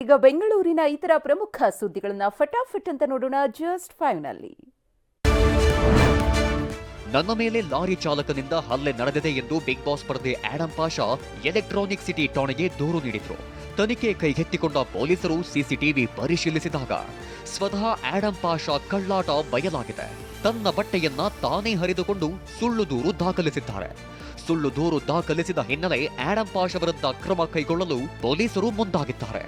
ಈಗ ಬೆಂಗಳೂರಿನ ಇತರ ಪ್ರಮುಖ ಸುದ್ದಿಗಳನ್ನ ಫಟಾಫಟ್ ಅಂತ ನೋಡೋಣ ಜಸ್ಟ್ 5 ನಲ್ಲಿ. ನನ್ನ ಮೇಲೆ ಲಾರಿ ಚಾಲಕನಿಂದ ಹಲ್ಲೆ ನಡೆದಿದೆ ಎಂದು ಬಿಗ್ ಬಾಸ್ ಸ್ಪರ್ಧೆ ಆಡಂ ಪಾಷಾ ಎಲೆಕ್ಟ್ರಾನಿಕ್ ಸಿಟಿ ಠಾಣೆಗೆ ದೂರು ನೀಡಿದ್ರು. ತನಿಖೆ ಕೈಗೆತ್ತಿಕೊಂಡ ಪೊಲೀಸರು ಸಿಸಿಟಿವಿ ಪರಿಶೀಲಿಸಿದಾಗ ಸ್ವತಃ ಆಡಂ ಪಾಷಾ ಕಳ್ಳಾಟ ಬಯಲಾಗಿದೆ. ತನ್ನ ಬಟ್ಟೆಯನ್ನ ತಾನೇ ಹರಿದುಕೊಂಡು ಸುಳ್ಳು ದೂರು ದಾಖಲಿಸಿದ್ದಾರೆ. ಸುಳ್ಳು ದೂರು ದಾಖಲಿಸಿದ ಹಿನ್ನೆಲೆ ಆಡಂ ಪಾಷಾ ವಿರುದ್ಧ ಕ್ರಮ ಕೈಗೊಳ್ಳಲು ಪೊಲೀಸರು ಮುಂದಾಗಿದ್ದಾರೆ.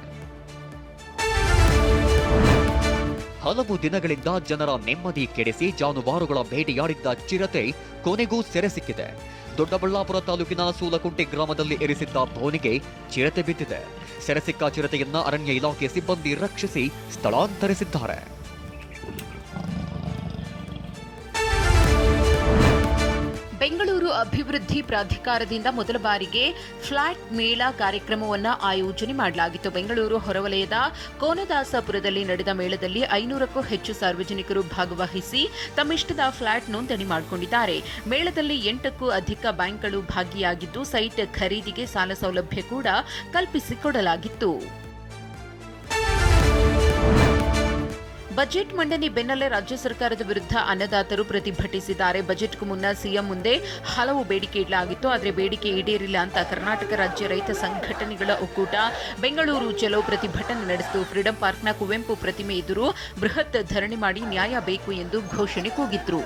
ಹಲವು ದಿನಗಳಿಂದ ಜನರ ನೆಮ್ಮದಿ ಕೆಡಿಸಿ ಜಾನುವಾರುಗಳ ಬೇಟೆಯಾಡಿದ್ದ ಚಿರತೆ ಕೊನೆಗೂ ಸೆರೆ ಸಿಕ್ಕಿದೆ. ದೊಡ್ಡಬಳ್ಳಾಪುರ ತಾಲೂಕಿನ ಸೂಲಕುಂಟೆ ಗ್ರಾಮದಲ್ಲಿ ಇರಿಸಿದ್ದ ಬೋನಿಗೆ ಚಿರತೆ ಬಿದ್ದಿದೆ. ಸೆರೆ ಸಿಕ್ಕ ಚಿರತೆಯನ್ನ ಅರಣ್ಯ ಇಲಾಖೆ ಸಿಬ್ಬಂದಿ ರಕ್ಷಿಸಿ ಸ್ಥಳಾಂತರಿಸಿದ್ದಾರೆ. ಬೆಂಗಳೂರು ಅಭಿವೃದ್ಧಿ ಪ್ರಾಧಿಕಾರದಿಂದ ಮೊದಲ ಬಾರಿಗೆ ಫ್ಲಾಟ್ ಮೇಳ ಕಾರ್ಯಕ್ರಮವನ್ನು ಆಯೋಜನೆ ಮಾಡಲಾಗಿತ್ತು. ಬೆಂಗಳೂರು ಹೊರವಲಯದ ಕೋನದಾಸಪುರದಲ್ಲಿ ನಡೆದ ಮೇಳದಲ್ಲಿ 500ಕ್ಕೂ ಹೆಚ್ಚು ಸಾರ್ವಜನಿಕರು ಭಾಗವಹಿಸಿ ತಮ್ಮಿಷ್ಟದ ಫ್ಲಾಟ್ ನೋಂದಣಿ ಮಾಡಿಕೊಂಡಿದ್ದಾರೆ. ಮೇಳದಲ್ಲಿ 8ಕ್ಕೂ ಅಧಿಕ ಬ್ಯಾಂಕ್ಗಳು ಭಾಗಿಯಾಗಿದ್ದು ಸೈಟ್ ಖರೀದಿಗೆ ಸಾಲ ಸೌಲಭ್ಯ ಕೂಡ ಕಲ್ಪಿಸಿಕೊಡಲಾಗಿತ್ತು. ಬಜೆಟ್ ಮಂಡನೆ ಬೆನ್ನಲ್ಲೇ ರಾಜ್ಯ ಸರ್ಕಾರದ ವಿರುದ್ಧ ಅನ್ನದಾತರು ಪ್ರತಿಭಟಿಸಿದ್ದಾರೆ. ಬಜೆಟ್ಗೂ ಮುನ್ನ ಸಿಎಂ ಮುಂದೆ ಹಲವು ಬೇಡಿಕೆ ಇಡಲಾಗಿತ್ತು. ಆದರೆ ಬೇಡಿಕೆ ಈಡೇರಿಲ್ಲ ಅಂತ ಕರ್ನಾಟಕ ರಾಜ್ಯ ರೈತ ಸಂಘಟನೆಗಳ ಒಕ್ಕೂಟ ಬೆಂಗಳೂರು ಚಲೋ ಪ್ರತಿಭಟನೆ ನಡೆಸಿತು. ಫ್ರೀಡಂ ಪಾರ್ಕ್ನ ಕುವೆಂಪು ಪ್ರತಿಮೆ ಎದುರು ಬೃಹತ್ ಧರಣಿ ಮಾಡಿ ನ್ಯಾಯ ಬೇಕು ಎಂದು ಘೋಷಣೆ ಕೂಗಿದ್ರು.